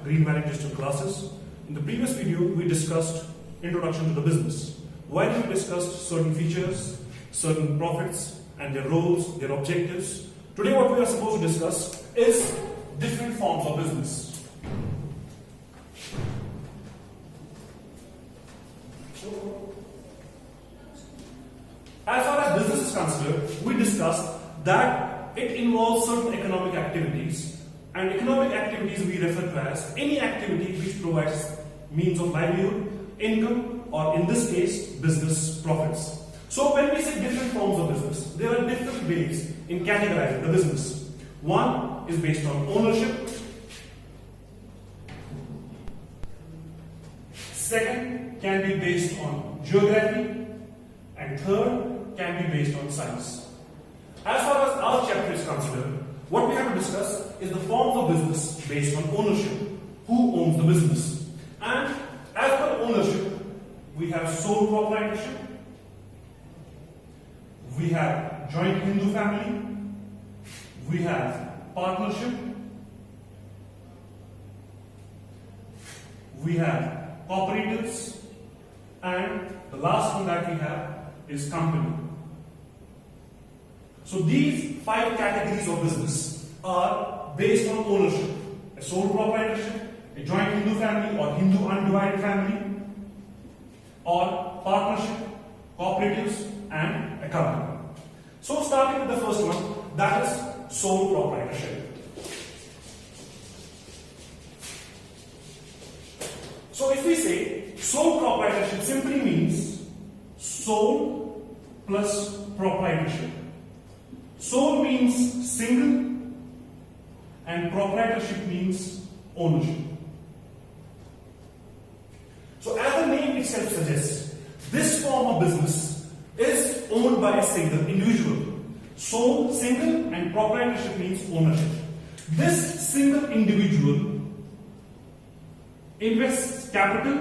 Green Managerial classes. In the previous video, we discussed introduction to the business. While we discussed certain features, certain profits and their roles, their objectives, today what we are supposed to discuss is different forms of business. As far as business is concerned, we discussed that it involves certain economic activities, and economic activities we refer to as any activity which provides means of livelihood, income, or in this case, business profits. So when we say different forms of business, there are different ways in categorizing the business. One is based on ownership. Second can be based on geography. And third can be based on science. As far as our chapter is concerned, what we have to discuss is the forms of business based on ownership. Who owns the business? And as per ownership, we have sole proprietorship, we have joint Hindu family, we have partnership, we have cooperatives, and the last one that we have is company. So these 5 categories of business are based on ownership: a sole proprietorship, a joint Hindu family or Hindu undivided family, or partnership, cooperatives, and a company. So starting with the first one, that is sole proprietorship. So if we say sole proprietorship simply means sole plus proprietorship. Sole means single and proprietorship means ownership. So as the name itself suggests, this form of business is owned by a single individual. Sole, single, and proprietorship means ownership. This single individual invests capital,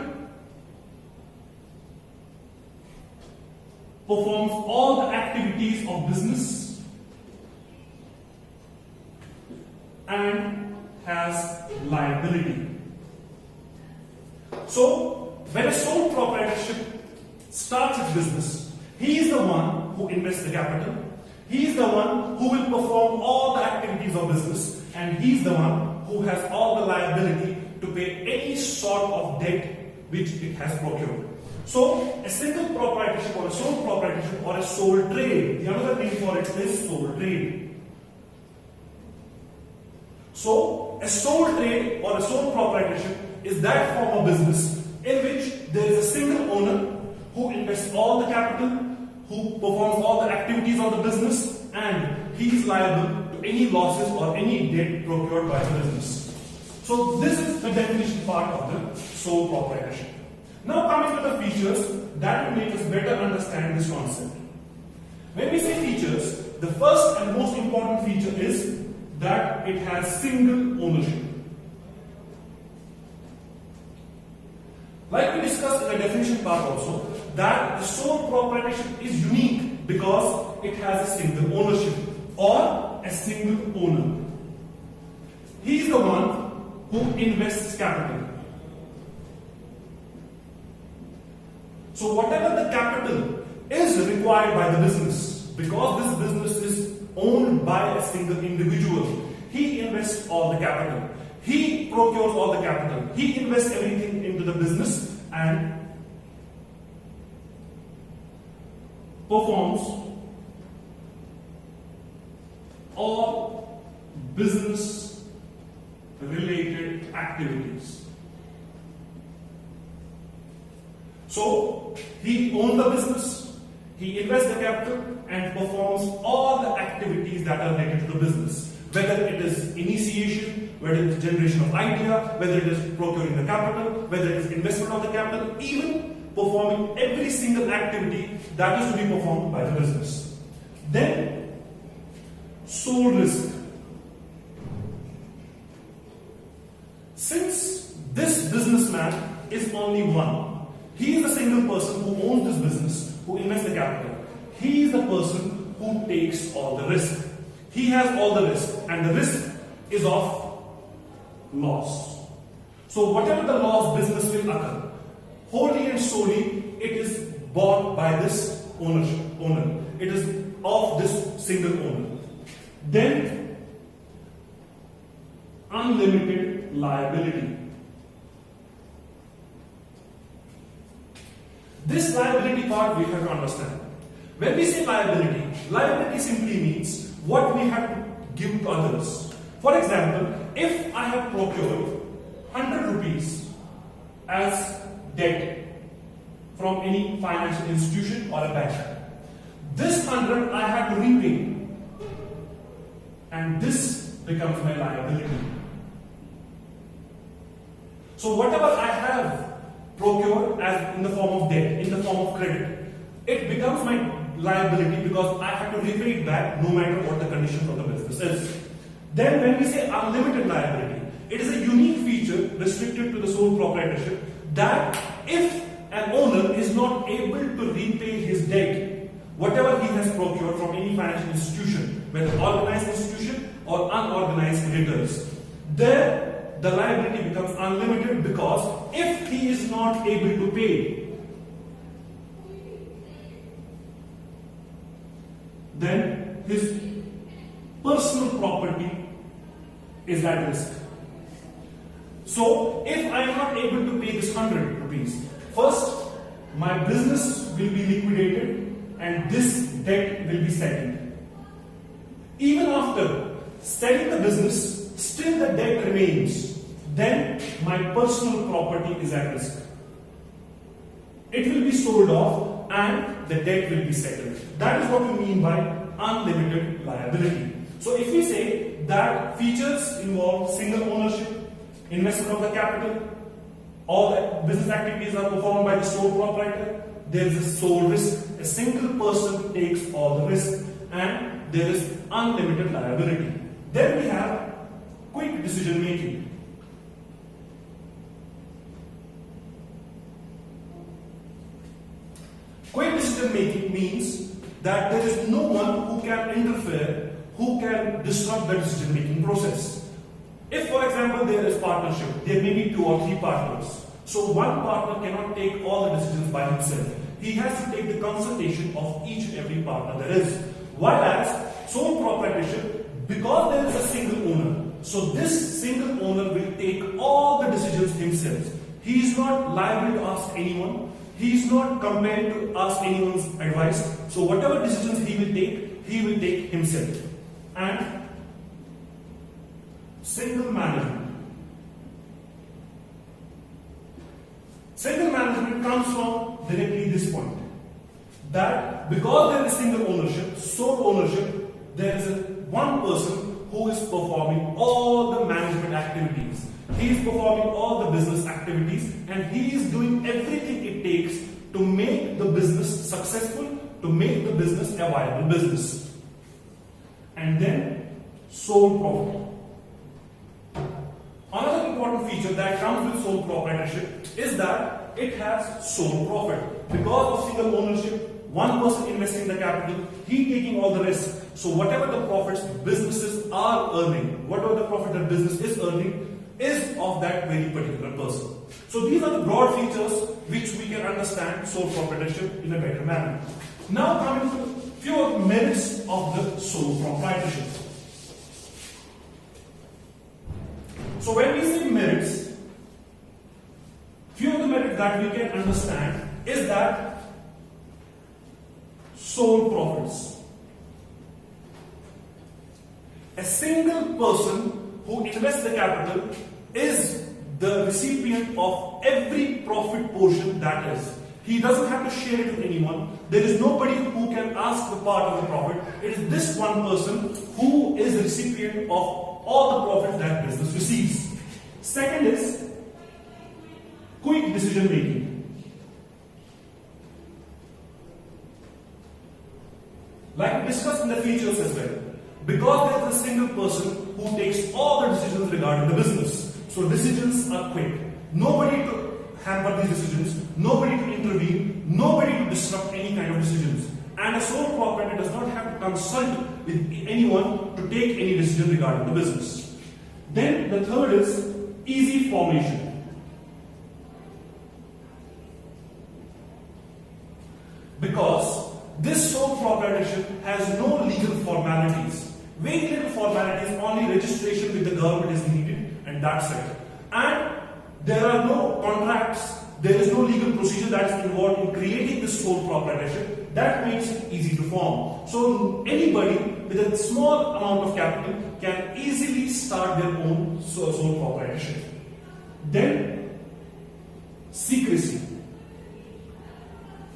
performs all the activities of business, and has liability. So, when a sole proprietorship starts its business, he is the one who invests the capital, he is the one who will perform all the activities of business, and he is the one who has all the liability to pay any sort of debt which it has procured. So, a single proprietorship or a sole proprietorship or a sole trade, the another name for it is sole trade. So, a sole trade or a sole proprietorship is that form of business in which there is a single owner who invests all the capital, who performs all the activities of the business, and he is liable to any losses or any debt procured by the business. So, this is the definition part of the sole proprietorship. Now coming to the features that will make us better understand this concept. When we say features, the first and most important feature is that it has single ownership. Like we discussed in the definition part also, that the sole proprietorship is unique because it has a single ownership or a single owner. He is the one who invests capital. So whatever the capital is required by the business, because this business is owned by a single individual, he invests all the capital, he procures all the capital, he invests everything into the business and performs all business related activities. So, he owns the business, he invests the capital and performs all the activities that are related to the business. Whether it is initiation, whether it is generation of idea, whether it is procuring the capital, whether it is investment of the capital, even performing every single activity that is to be performed by the business. Then, sole risk. Since this businessman is only one, he is the single person who owns this business, who invests the capital. He is the person who takes all the risk. He has all the risk, and the risk is of loss. So whatever the loss business will occur, wholly and solely it is bought by this owner. It is of this single owner. Then unlimited liability. This liability part we have to understand. When we say liability, liability simply means what we have to give to others. For example, if I have procured 100 rupees as debt from any financial institution or a bank, this 100 I have to repay, and this becomes my liability. So whatever I have procured as in the form of debt, in the form of credit, it becomes my liability because I have to repay it back no matter what the conditions of the business is. Then when we say unlimited liability, it is a unique feature restricted to the sole proprietorship that if an owner is not able to repay his debt, whatever he has procured from any financial institution, whether organized institution or unorganized creditors, there the liability becomes unlimited because if he is not able to pay, then his personal property is at risk. So if I am not able to pay this 100 rupees, first my business will be liquidated and this debt will be settled. Even after selling the business, still the debt remains. Then my personal property is at risk. It will be sold off and the debt will be settled. That is what we mean by unlimited liability. So if we say that features involve single ownership, investment of the capital, all the business activities are performed by the sole proprietor, there is a sole risk, a single person takes all the risk, and there is unlimited liability. Then we have quick decision making. Quick decision making means that there is no one who can interfere, who can disrupt the decision making process. If, for example, there is partnership, there may be 2 or 3 partners. So one partner cannot take all the decisions by himself. He has to take the consultation of each and every partner there is. Whereas sole proprietorship, because there is a single owner, so this single owner will take all the decisions himself. He is not liable to ask anyone. He is not compelled to ask anyone's advice. So whatever decisions he will take himself. And single management. Single management comes from directly this point. That because there is single ownership, sole ownership, there is one person who is performing all the management activities. He is performing all the business activities and he is doing everything it takes to make the business successful, to make the business a viable business. And then sole profit. Another important feature that comes with sole proprietorship is that it has sole profit. Because of single ownership, one person investing the capital, he taking all the risk. So whatever the profits businesses are earning, whatever the profit that business is earning, is of that very particular person. So these are the broad features which we can understand sole proprietorship in a better manner. Now coming to few of the merits of the sole proprietorship. So when we say merits, few of the merits that we can understand is that sole profits. A single person who invests the capital is the recipient of every profit portion that is. He doesn't have to share it with anyone. There is nobody who can ask the part of the profit. It is this one person who is the recipient of all the profits that business receives. Second is quick decision making. Like we discussed in the features as well. Because there is a single person who takes all the decisions regarding the business. So decisions are quick. Nobody to hamper these decisions, nobody to intervene, nobody to disrupt any kind of decisions. And a sole proprietor does not have to consult with anyone to take any decision regarding the business. Then the third is easy formation. this sole proprietorship has no legal formalities. Very little formalities, only registration with the government is needed, and that's it. And there are no contracts, there is no legal procedure that is involved in creating this sole proprietorship. That makes it easy to form. So anybody with a small amount of capital can easily start their own sole proprietorship. Then, secrecy.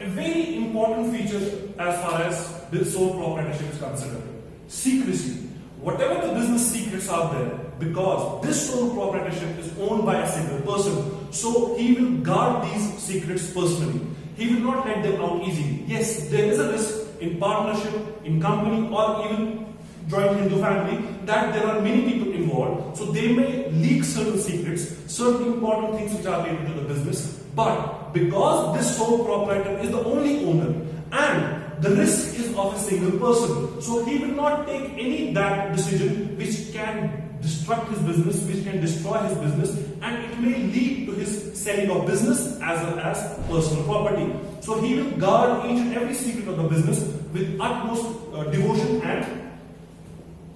A very important feature as far as this sole proprietorship is concerned. Secrecy. Whatever the business secrets are there, because this sole proprietorship is owned by a single person, so he will guard these secrets personally. He will not let them out easily. Yes, there is a risk in partnership, in company, or even joint Hindu family that there are many people involved, so they may leak certain secrets, certain important things which are related to the business. But because this sole proprietor is the only owner and the risk is of a single person, so he will not take any bad decision which can destruct his business, which can destroy his business, and it may lead to his selling of business as well as personal property. So he will guard each and every secret of the business with utmost devotion and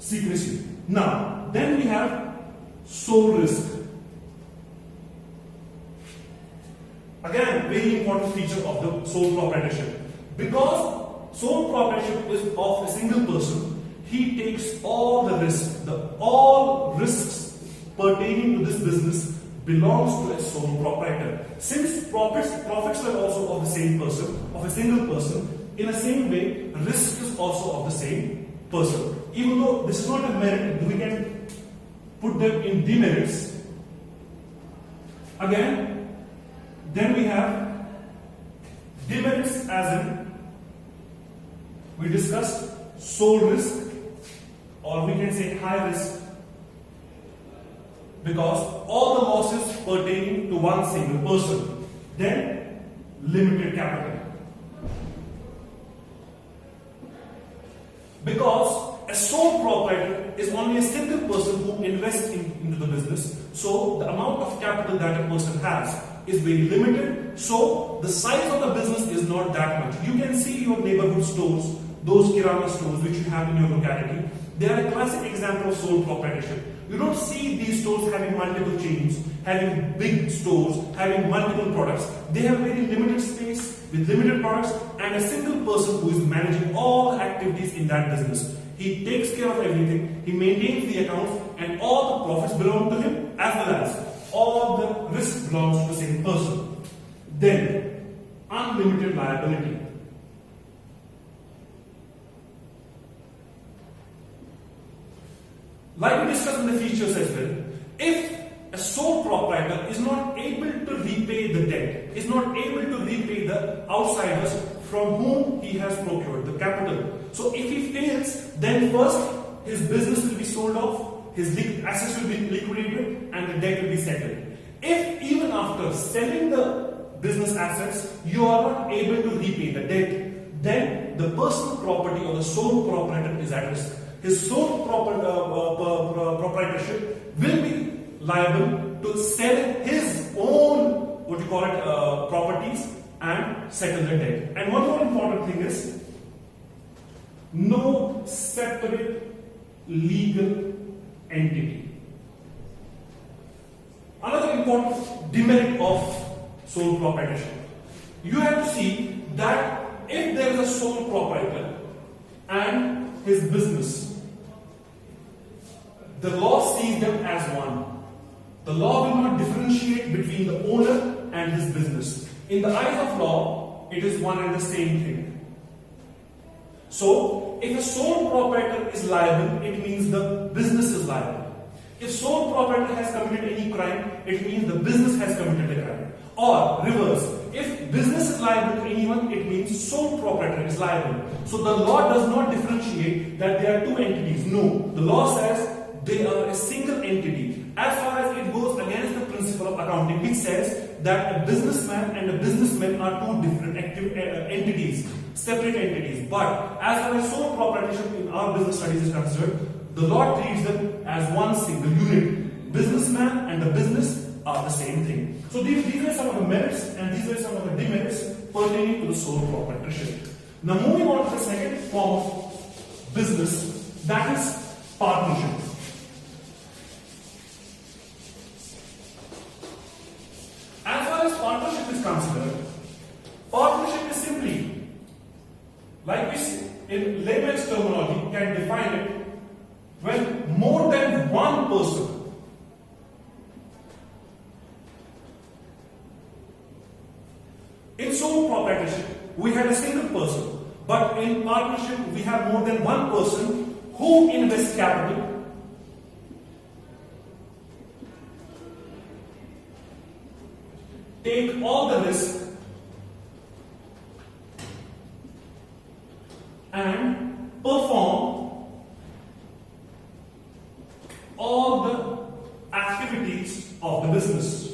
secrecy. Now, then we have sole risk. Again, very important feature of the sole proprietorship. Because sole proprietorship is of a single person, he takes all the risk. All risks pertaining to this business belongs to a sole proprietor. Since profits were also of the same person, of a single person, in the same way, risk is also of the same person. Even though this is not a merit, we can put them in demerits. Again, then we have demerits, as in we discussed sole risk, or we can say high risk, because all the losses pertaining to one single person. Then limited capital, because a sole proprietor is only a single person who invests into the business, so the amount of capital that a person has is very limited, so the size of the business is not that much. You can see your neighborhood stores, those kirana stores which you have in your locality. They are a classic example of sole proprietorship. You don't see these stores having multiple chains, having big stores, having multiple products. They have very limited space with limited products and a single person who is managing all the activities in that business. He takes care of everything, he maintains the accounts, and all the profits belong to him, as well as all the risk belongs to the same person. Then, unlimited liability. Like we discussed in the features as well, if a sole proprietor is not able to repay the debt, is not able to repay the outsiders from whom he has procured the capital. So if he fails, then first his business will be sold off, his assets will be liquidated, and the debt will be settled. If even after selling the business assets, you are not able to repay the debt, then the personal property or the sole proprietor is at risk. His sole proprietorship will be liable to sell his own, properties and settle the debt. And one more important thing is, no separate legal entity. Another important demerit of sole proprietorship. You have to see that if there is a sole proprietor and his business, the law sees them as one. The law will not differentiate between the owner and his business. In the eyes of law, it is one and the same thing. So, if a sole proprietor is liable, it means the business is liable. If sole proprietor has committed any crime, it means the business has committed a crime. Or reverse, if business is liable to anyone, it means sole proprietor is liable. So the law does not differentiate that there are two entities. No, the law says they are a single entity. As far as it goes against the principle of accounting, which says that a businessman and a businessman are two different entities, separate entities. But as far as sole proprietorship in our business studies is concerned, the law treats them as one single unit. Businessman and the business are the same thing. So these are some of the merits and these are some of the demerits pertaining to the sole proprietorship. Now moving on second form of business, that is partnership. As far as partnership is considered, partnership is simply, like we see in layman's terminology, can define it when more than one person in sole proprietorship we had a single person, but in partnership we have more than one person who invests capital, take all the risk, and perform all the activities of the business.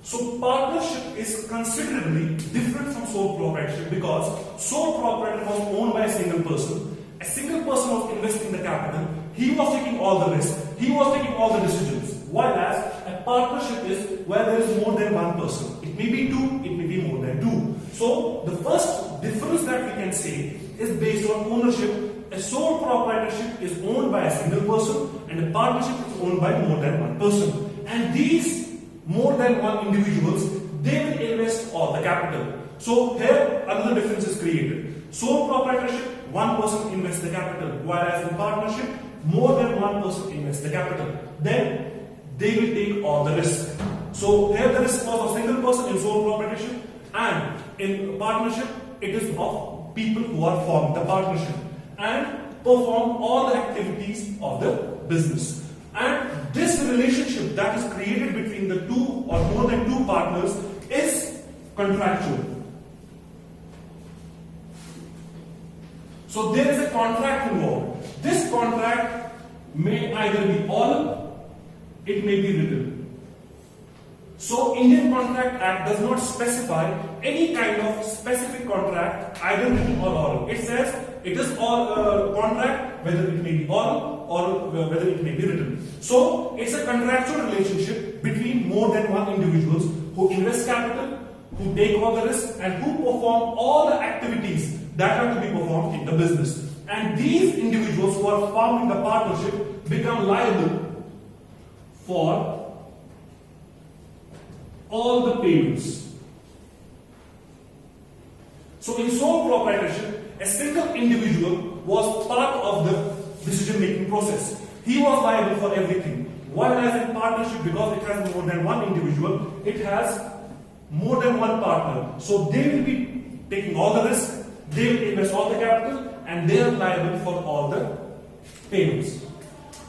So partnership is considerably different from sole proprietorship, because sole proprietorship was owned by a single person. A single person was investing the capital, he was taking all the risk, he was taking all the decisions. Whereas a partnership is where there is more than one person. It may be two, it may be more than two. So the first difference that we can say is based on ownership. A sole proprietorship is owned by a single person, and a partnership is owned by more than one person. And these more than one individuals, they will invest all the capital. So here another difference is created. Sole proprietorship, one person invests the capital, whereas in partnership, more than one person invests the capital. Then they will take all the risk. So here the risk was of single person in sole proprietorship, and in partnership it is of people who are forming the partnership and perform all the activities of the business. And this relationship that is created between the two or more than two partners is contractual. So there is a contract involved. This contract may either be oral, it may be written. So Indian Contract Act does not specify any kind of specific contract, either written or oral. It says it is all contract, whether it may be oral or whether it may be written. So it's a contractual relationship between more than one individuals who invest capital, who take all the risk, and who perform all the activities that are to be performed in the business. And these individuals who are forming the partnership become liable for all the payments. So in sole proprietorship, a single individual was part of the decision-making process. He was liable for everything. Whereas in partnership, because it has more than one individual, it has more than one partner. So they will be taking all the risk, they will invest all the capital, and they are liable for all the payments.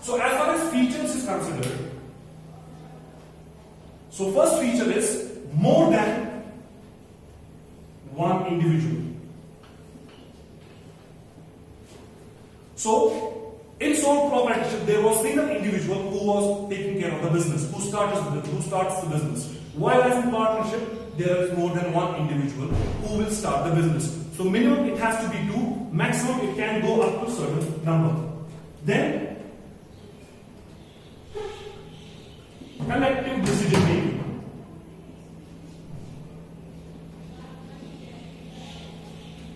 So as far as features is considered, so first feature is more than one individual. So in sole proprietorship, there was single individual who was taking care of the business, who starts the business. Whereas in partnership, there is more than one individual who will start the business. So minimum it has to be two, maximum it can go up to a certain number. Then collective decision making.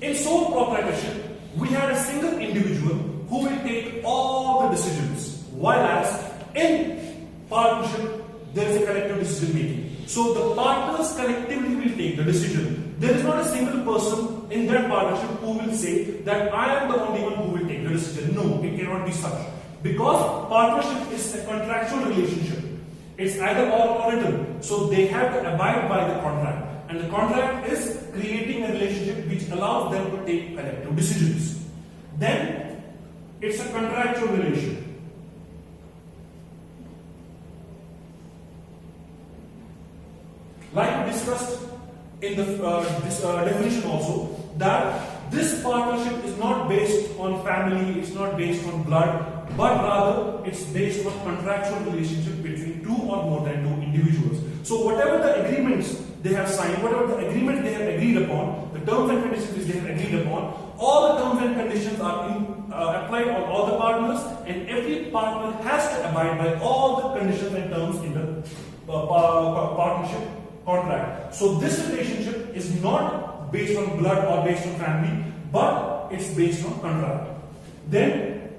In sole proprietorship, we had a single individual who will take all the decisions, whereas in partnership there is a collective decision making. So the partners collectively will take the decision. There is not a single person in that partnership who will say that I am the only one who will take the decision. No, it cannot be such. Because partnership is a contractual relationship. It's either oral or written. So they have to abide by the contract. And the contract is creating a relationship which allows them to take collective decisions. Then it's a contractual relation. Like we discussed in the definition also, that this partnership is not based on family, it's not based on blood, but rather it's based on contractual relationship between two or more than two individuals. So whatever the agreements they have signed, whatever the agreement they have agreed upon, the terms and conditions which they have agreed upon, all the terms and conditions are applied on all the partners, and every partner has to abide by all the conditions and terms in the partnership contract. So this relationship is not based on blood or based on family, but it's based on contract. Then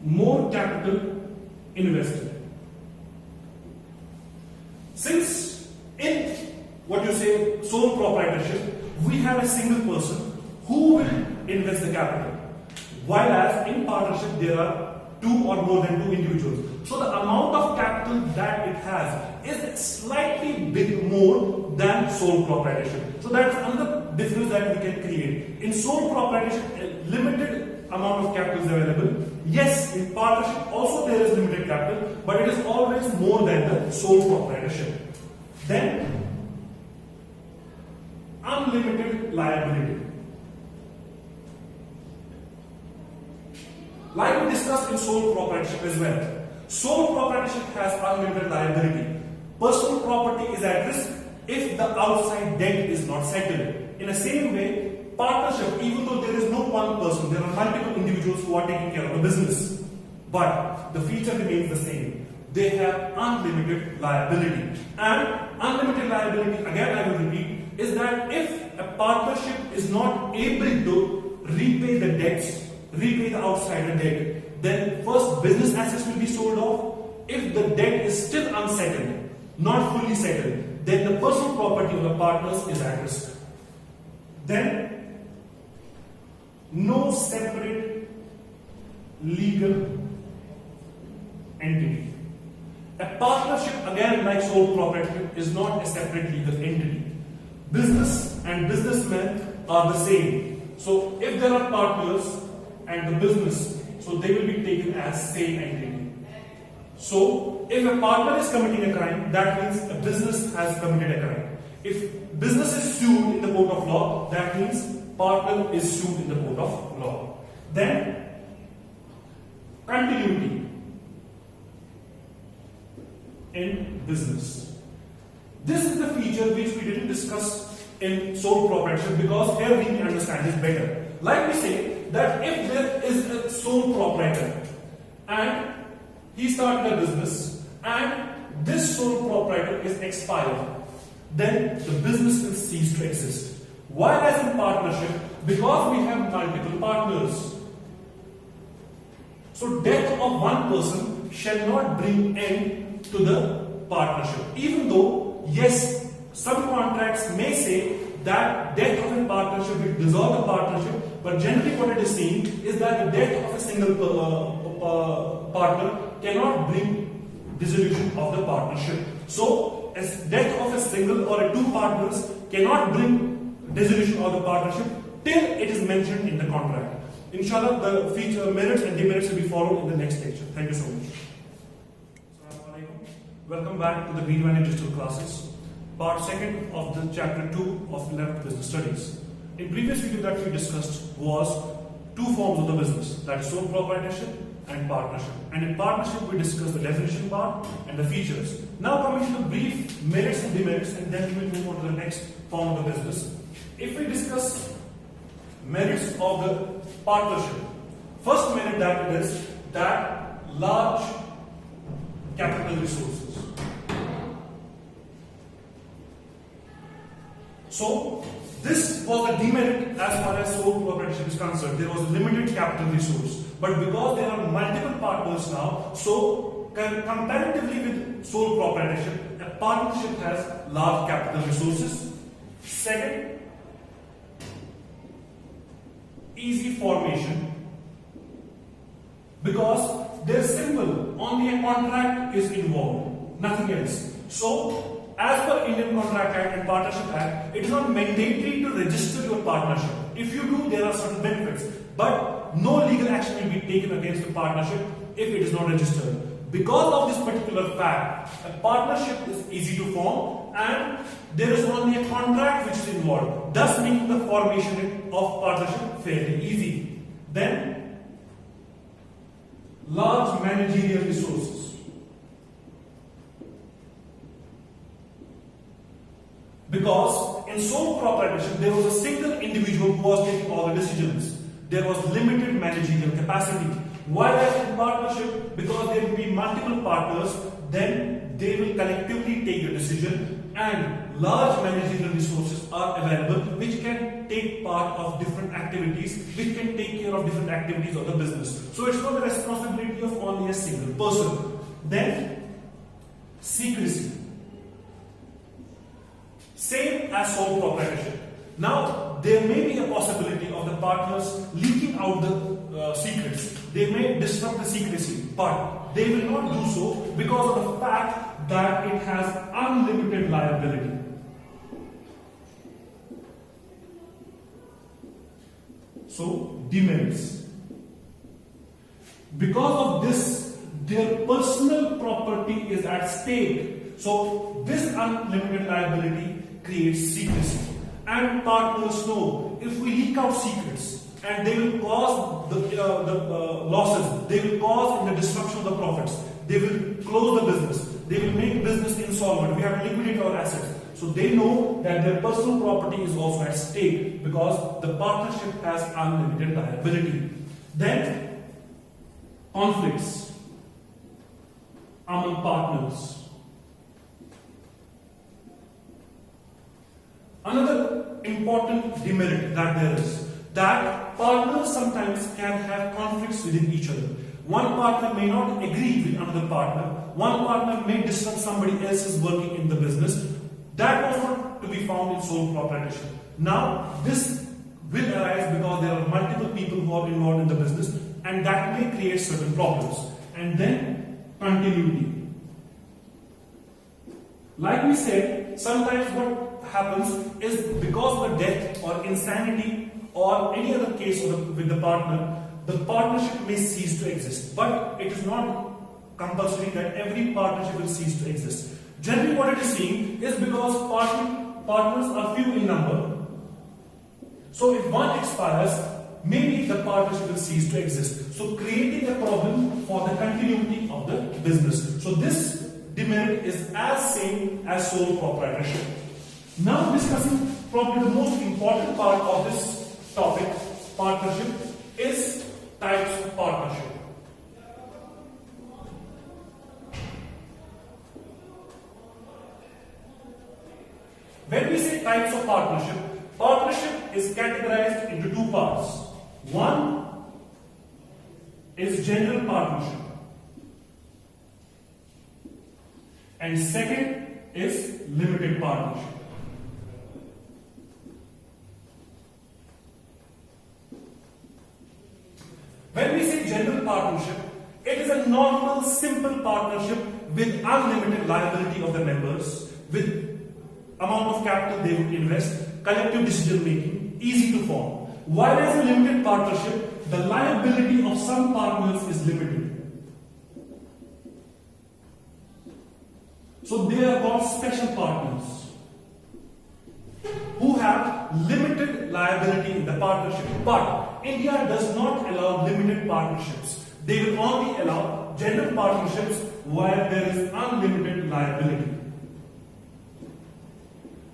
more capital invested. Since in what you say sole proprietorship, we have a single person who will invest the capital, while as in partnership there are two or more than two individuals. So the amount of capital that it has is slightly bit more than sole proprietorship. So that's another difference that we can create. In sole proprietorship, a limited amount of capital is available. Yes, in partnership also there is limited capital, but it is always more than the sole proprietorship. Then unlimited liability. Like we discussed in sole proprietorship as well. Sole proprietorship has unlimited liability. Personal property is at risk if the outside debt is not settled. In the same way, partnership, even though there is no one person, there are multiple individuals who are taking care of the business, but the feature remains the same. They have unlimited liability. And unlimited liability, again I will repeat, is that if a partnership is not able to repay the debts, repay the outsider debt, then first business assets will be sold off. If the debt is still unsettled, not fully settled, then the personal property of the partners is at risk. Then no separate legal entity. A partnership, again like sole proprietorship, is not a separate legal entity. Business and businessmen are the same. So if there are partners and the business, so they will be taken as same entity. So if a partner is committing a crime, that means a business has committed a crime. If business is sued in the court of law, that means partner is sued in the court of law. Then continuity in business. This is the feature which we didn't discuss in sole proprietorship, because here we can understand this better. Like we say that if there is a sole proprietor and he started a business and this sole proprietor is expired, then the business will cease to exist. While as in partnership, because we have multiple partners, so death of one person shall not bring end to the partnership. Even though, yes, some contracts may say that death of a partnership will dissolve the partnership, but generally what it is saying is that the death of a single partner cannot bring dissolution of the partnership. So, as death of a single or a two partners cannot bring dissolution of the partnership till it is mentioned in the contract. Inshallah, the feature merits and demerits will be followed in the next lecture. Thank you so much. Welcome back to the Green Valley Digital classes, part 2nd of the chapter 2 of Lect Business Studies. In previous video that we discussed was two forms of the business, that is sole proprietorship and partnership. And in partnership we discussed the definition part and the features. Now coming to the brief merits and demerits, and then we will move on to the next form of the business. If we discuss merits of the partnership, first merit that is that large capital resources. So this was a demerit as far as sole proprietorship is concerned. There was limited capital resource. But because there are multiple partners now, so comparatively with sole proprietorship, a partnership has large capital resources. Second, easy formation. Because they're simple, only a contract is involved, nothing else. So, as per Indian Contract Act and Partnership Act, it is not mandatory to register your partnership. If you do, there are certain benefits, but no legal action will be taken against the partnership if it is not registered. Because of this particular fact, a partnership is easy to form and there is only a contract which is involved, thus making the formation of partnership fairly easy. Then, large managerial resources. Because in in sole proprietorship, there was a single individual who was taking all the decisions. There was limited managerial capacity. Whereas in partnership, because there will be multiple partners, then they will collectively take the decision, and large managerial resources are available which can take part of different activities, which can take care of different activities of the business. So it's not the responsibility of only a single person. Then secrecy. Same as sole proprietorship. Now, there may be a possibility of the partners leaking out the secrets. They may disrupt the secrecy, but they will not do so because of the fact that it has unlimited liability. So, demerits. Because of this, their personal property is at stake. So, this unlimited liability creates secrecy. And partners know if we leak out secrets and they will cause the losses, they will cause in the disruption of the profits, they will close the business, they will make business insolvent, we have to liquidate our assets. So they know that their personal property is also at stake because the partnership has unlimited liability. Then conflicts among partners. Another important demerit that there is that partners sometimes can have conflicts within each other. One partner may not agree with another partner. One partner may disrupt somebody else's working in the business. That was not to be found in sole proprietorship. Now, this will arise because there are multiple people who are involved in the business, and that may create certain problems. And then continuity. Like we said, sometimes what happens is because of the death or insanity or any other case with the partner, the partnership may cease to exist. But it is not compulsory that every partnership will cease to exist. Generally what it is seeing is because partners are few in number. So if one expires, maybe the partnership will cease to exist. So creating a problem for the continuity of the business. So this demerit is as same as sole proprietorship. Now discussing probably the most important part of this topic, partnership, is types of partnership. When we say types of partnership, partnership is categorized into two parts. One is general partnership, and second is limited partnership. When we say general partnership, it is a normal, simple partnership with unlimited liability of the members, with amount of capital they would invest, collective decision making, easy to form. Whereas a limited partnership, the liability of some partners is limited. So they are called special partners who have limited liability in the partnership. But India does not allow limited partnerships. They will only allow general partnerships where there is unlimited liability.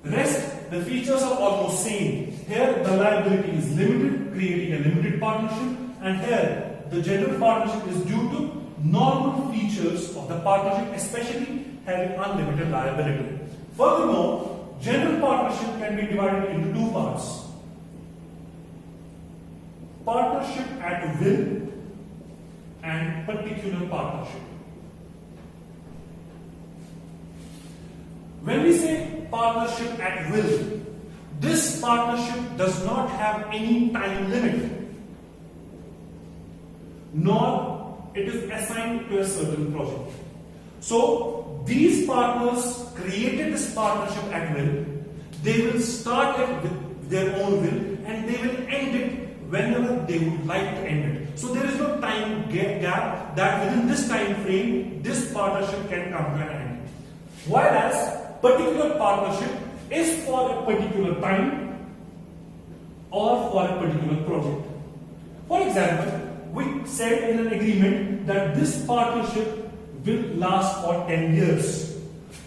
Rest, the features are almost same. Here the liability is limited, creating a limited partnership, and here the general partnership is due to normal features of the partnership, especially having unlimited liability. Furthermore, general partnership can be divided into two parts. Partnership at will and particular partnership. When we say partnership at will, this partnership does not have any time limit, nor it is assigned to a certain project. So these partners created this partnership at will. They will start it with their own will and they will end it whenever they would like to end it. So there is no time gap that within this time frame this partnership can come to an end. Whereas particular partnership is for a particular time or for a particular project. For example, we said in an agreement that this partnership will last for 10 years.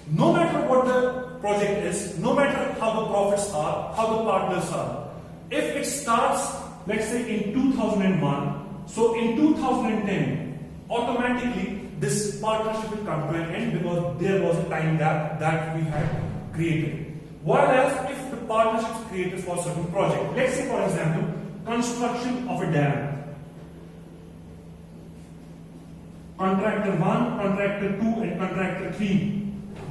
No matter what the project is, no matter how the profits are, how the partners are, if it starts, let's say in 2001, so in 2010, automatically this partnership will come to an end because there was a time gap that we had created. Whereas if the partnership is created for a certain project, let's say for example, construction of a dam. Contractor 1, contractor 2 and contractor 3,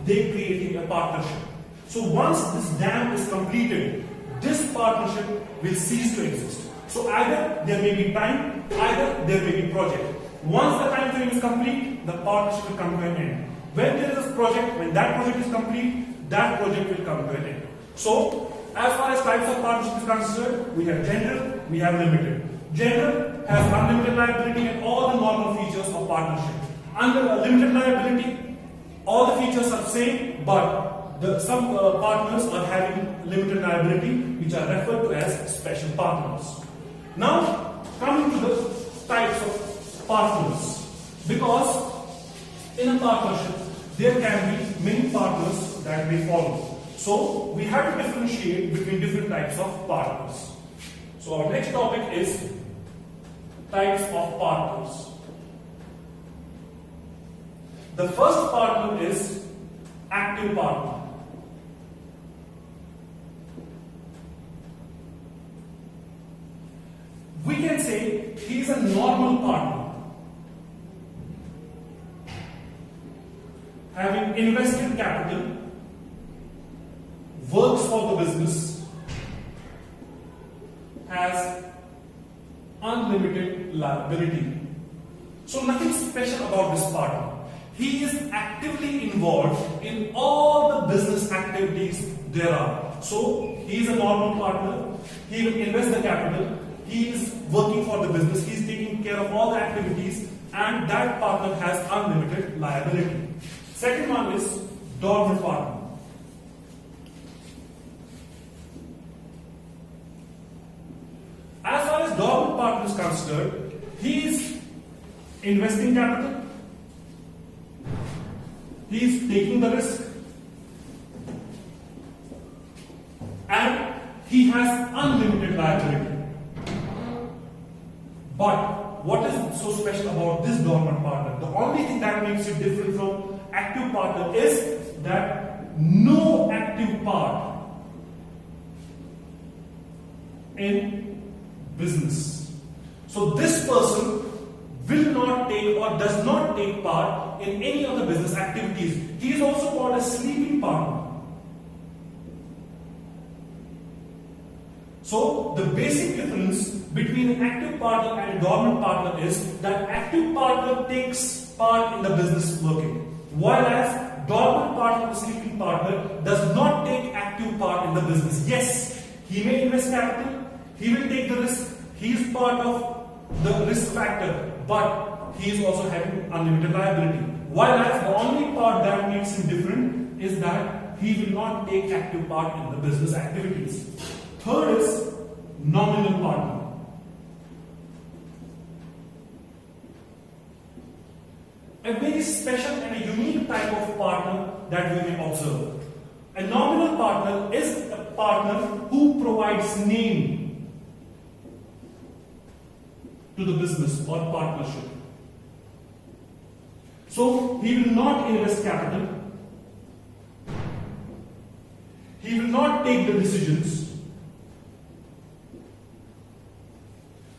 they creating a partnership. So once this dam is completed, this partnership will cease to exist. So either there may be time, either there may be project. Once the time frame is complete, the partnership will come to an end. When there is a project, when that project is complete, that project will come to an end. So as far as types of partnership is concerned, we have general, we have limited. General has unlimited liability and all the normal features of partnership. Under a limited liability, all the features are same, but some partners are having limited liability, which are referred to as special partners. Now, coming to the types of partners, because in a partnership there can be many partners that may follow. So we have to differentiate between different types of partners. So our next topic is types of partners. The first partner is active partner. We can say he is a normal partner, having invested capital, works for the business, has unlimited liability. So nothing special about this partner. He is actively involved in all the business activities there are. So he is a normal partner. He will invest the capital. He is working for the business. He is taking care of all the activities, and that partner has unlimited liability. Second one is dormant partner. As far as dormant partner is considered, he is investing capital, he is taking the risk, and he has unlimited liability. But what is so special about this dormant partner? The only thing that makes it different from active partner is that no active part in business. So this person will not take or does not take part in any of the business activities. He is also called a sleeping partner. So the basic difference between an active partner and a dormant partner is that active partner takes part in the business working, whereas dormant partner, the sleeping partner, does not take active part in the business. Yes, he may invest capital, he will take the risk, he is part of the risk factor, but he is also having unlimited liability. Whereas the only part that makes him different is that he will not take active part in the business activities. Third is nominal partner. A very special and a unique type of partner that we may observe. A nominal partner is a partner who provides name to the business or partnership. So he will not invest capital, he will not take the decisions.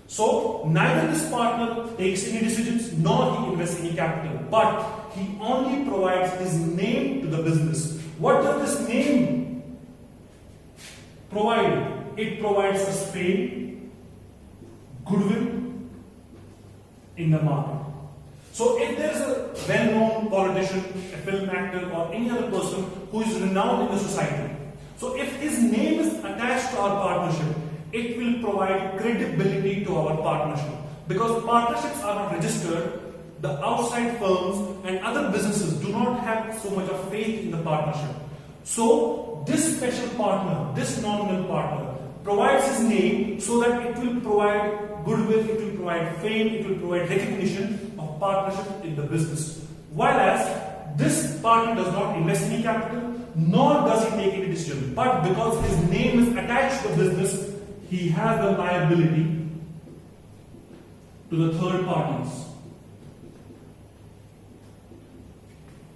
So neither this partner takes any decisions nor he invests any capital, but he only provides his name to the business. What does this name provide? It provides us fame, goodwill in the market. So if there is a well-known politician, a film actor or any other person who is renowned in the society, so if his name is attached to our partnership, it will provide credibility to our partnership. Because partnerships are not registered, the outside firms and other businesses do not have so much of faith in the partnership. So this special partner, this nominal partner, provides his name so that it will provide goodwill, it will provide fame, it will provide recognition of partnership in the business. Whereas this partner does not invest any capital, nor does he take any decision. But because his name is attached to the business, he has the liability to the third parties.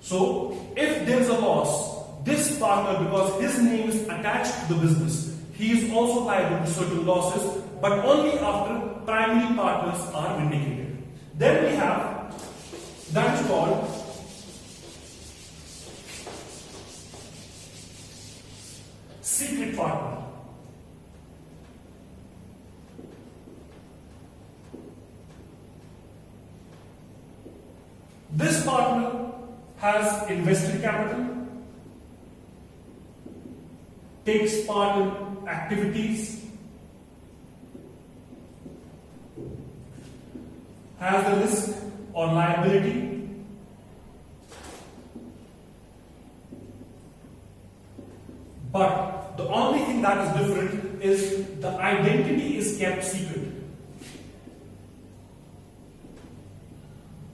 So, if there is a loss, this partner, because his name is attached to the business, he is also liable to certain losses, but only after primary partners are vindicated. Then we have, that is called secret partner. This partner has invested capital, takes part in activities, has the risk or liability, but the only thing that is different is the identity is kept secret.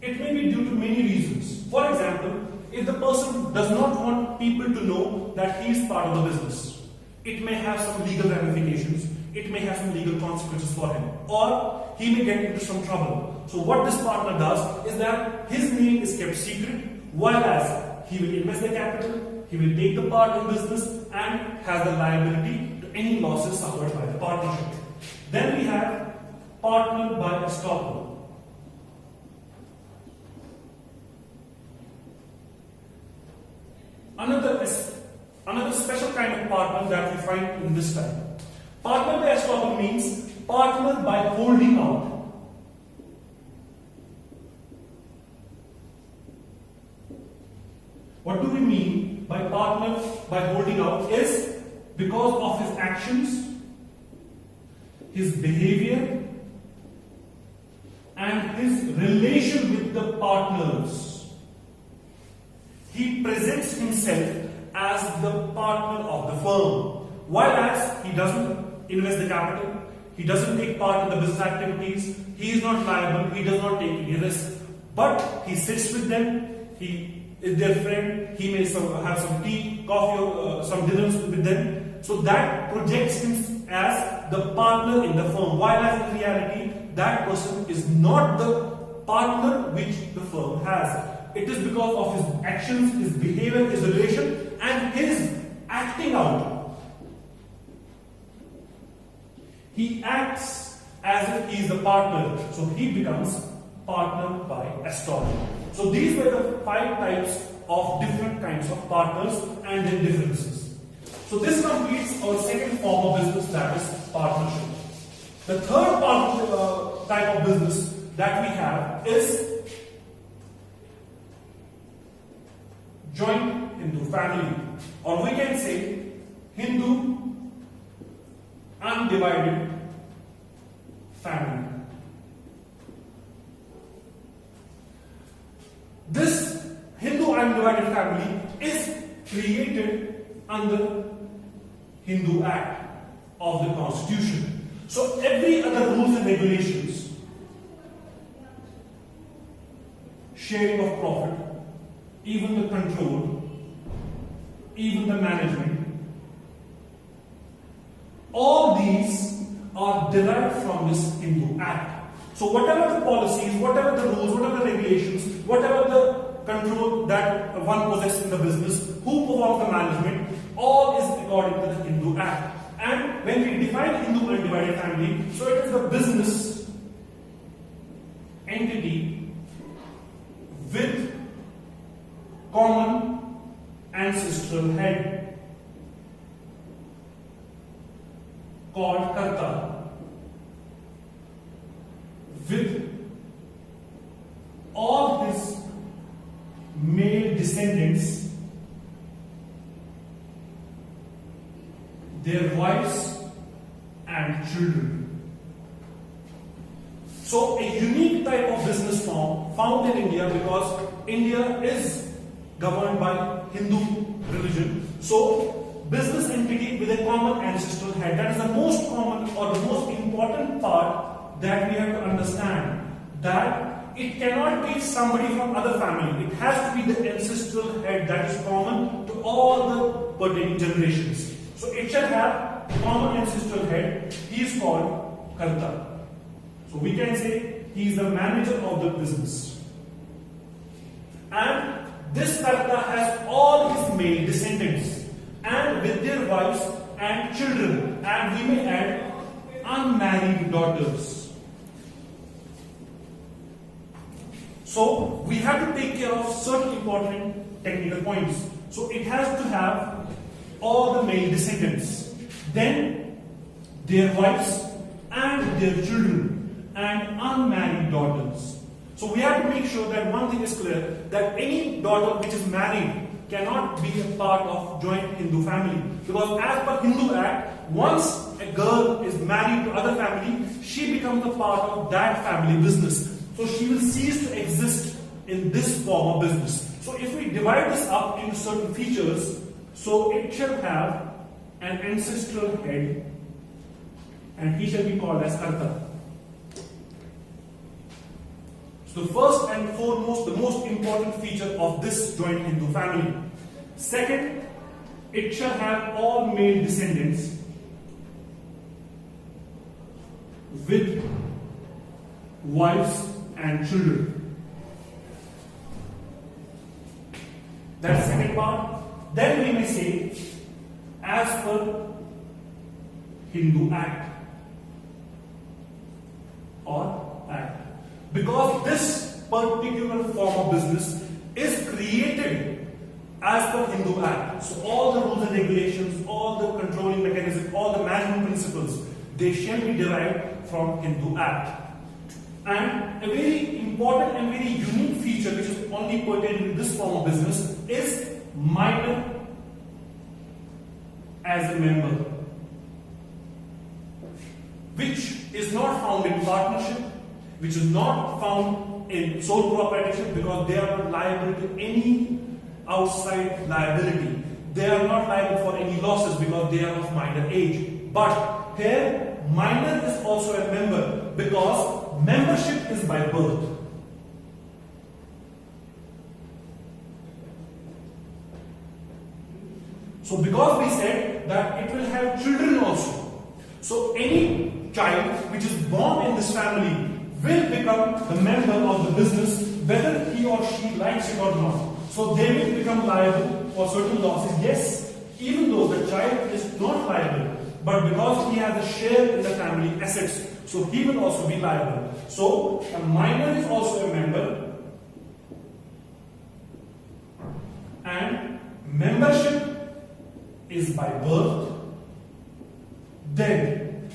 It may be due to many reasons. For example, if the person does not want people to know that he is part of the business, it may have some legal ramifications, it may have some legal consequences for him, or he may get into some trouble. So what this partner does is that his name is kept secret, whereas he will invest the capital, he will take the part in business and has the liability to any losses suffered by the partnership. Then we have partner by estoppel. Another special kind of partner that we find in this type. Partner by estoppel means partner by holding out. What do we mean by partner by holding out is because of his actions, his behavior, and his relation with the partners. He presents himself as the partner of the firm, whereas he doesn't invest the capital, he doesn't take part in the business activities, he is not liable, he does not take any risk, but he sits with them, he is their friend, he may have some tea, coffee, or some dinners with them. So that projects him as the partner in the firm, whereas in reality, that person is not the partner which the firm has. It is because of his actions, his behavior, his relation, and his acting out. He acts as if he is the partner, so he becomes partner by estoppel. So these were the 5 types of different kinds of partners and their differences. So this completes our second form of business, that is partnership. The third type of business that we have is joint Hindu family, or we can say Hindu undivided family. This Hindu undivided family is created under Hindu Act of the Constitution. So every other rules and regulations, sharing of profit, even the control, even the management, all these are derived from this Hindu Act. So whatever the policies, whatever the rules, whatever the regulations, whatever the control that one possesses in the business, who performs the management, all is according to the Hindu Act. And when we define Hindu undivided family, so it is the business entity with common ancestral head called Karta, with all his male descendants, their wives and children. So a unique type of business form found in India, because India is governed by Hindu religion. So business entity with a common ancestral head, that is the most common or the most important part that we have to understand, that it cannot be somebody from other family. It has to be the ancestral head that is common to all the pertaining generations. So it shall have common ancestral head. He is called Karta. So we can say he is the manager of the business. And this Karta has all his male descendants and with their wives and children, and we may add unmarried daughters. So we have to take care of certain important technical points. So it has to have all the male descendants, then their wives and their children and unmarried daughters. So we have to make sure that one thing is clear, that any daughter which is married cannot be a part of joint Hindu family, because as per Hindu Act, once a girl is married to other family, she becomes a part of that family business. So she will cease to exist in this form of business. So if we divide this up into certain features, so it shall have an ancestral head and he shall be called as Karta. So the first and foremost, the most important feature of this joint Hindu family. Second, it shall have all male descendants with wives and children. That's the second part. Then we may say, as per Hindu Act or Act. Because this particular form of business is created as per Hindu Act. So all the rules and regulations, all the controlling mechanism, all the management principles, they shall be derived from Hindu Act. And a very important and very unique feature which is only pertaining to this form of business is minor as a member, which is not found in partnership, which is not found in sole proprietorship, because they are not liable to any outside liability. They are not liable for any losses because they are of minor age. But here, minor is also a member because membership is by birth. So because we said that it will have children also, so any child which is born in this family will become the member of the business whether he or she likes it or not. So they will become liable for certain losses, yes, even though the child is not liable, but because he has a share in the family assets, so he will also be liable. So a minor is also a member, and membership is by birth. Then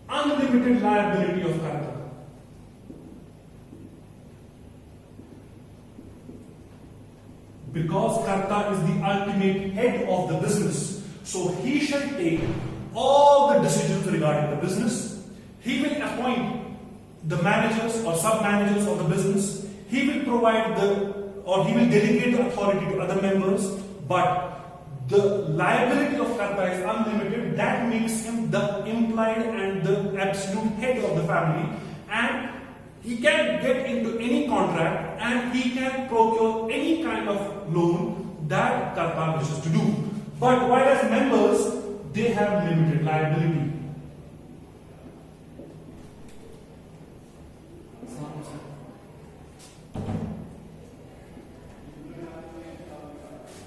unlimited liability of Karta. Because Karta is the ultimate head of the business, so he shall take all the decisions regarding the business. He will appoint the managers or sub-managers of the business. He will provide he will delegate the authority to other members. But the liability of Karta is unlimited. That makes him the implied and the absolute head of the family, and he can get into any contract and he can procure any kind of loan that Karta wishes to do. But while as members, they have limited liability.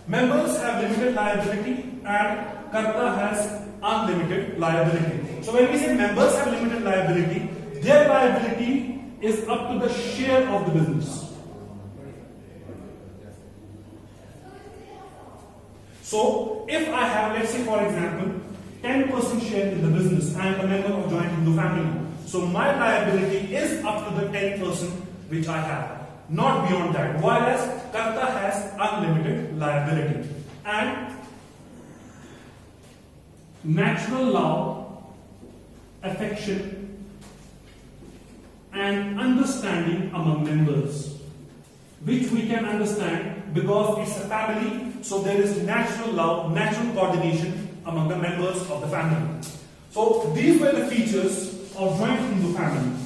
Members have limited liability and Karta has unlimited liability. So when we say members have limited liability, their liability is up to the share of the business. So if I have, let's say for example, 10% share in the business, I am a member of joint Hindu family. So my liability is up to the 10% which I have, not beyond that. Whereas Karta has unlimited liability. And natural love, affection, and understanding among members, which we can understand because it's a family, so there is natural love, natural coordination among the members of the family. So these were the features of joint Hindu family.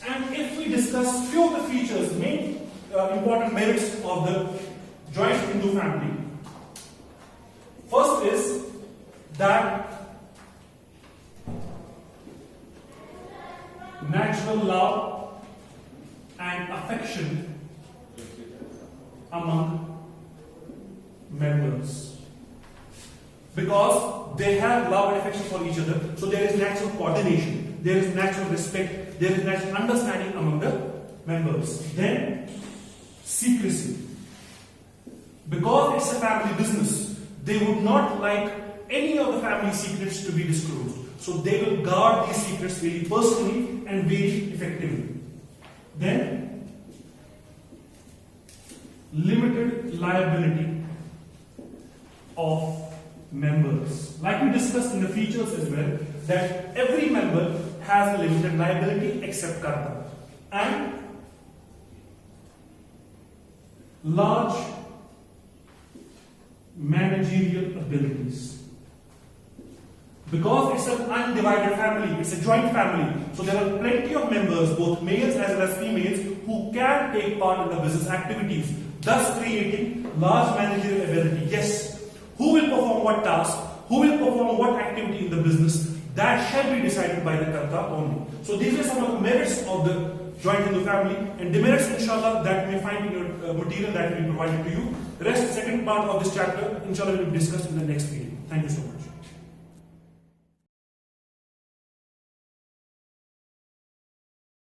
And if we discuss few of the features, main important merits of the joint Hindu family, first is that natural love and affection among members, because they have love and affection for each other, so there is natural coordination, there is natural respect, there is natural understanding among the members. Then secrecy, because it's a family business, they would not like any of the family secrets to be disclosed, so they will guard these secrets very personally and very effectively. Then limited liability of members, like we discussed in the features as well, that every member has a limited liability except karta, and large managerial abilities. Because it's an undivided family, it's a joint family, so there are plenty of members, both males as well as females, who can take part in the business activities, thus creating large managerial ability. Yes, who will perform what task, who will perform what activity in the business, that shall be decided by the karta only. So these are some of the merits of the joint Hindu family, and demerits, inshallah, that you may find in your material that will be provided to you. The rest, second part of this chapter, inshallah, will be discussed in the next video. Thank you so much.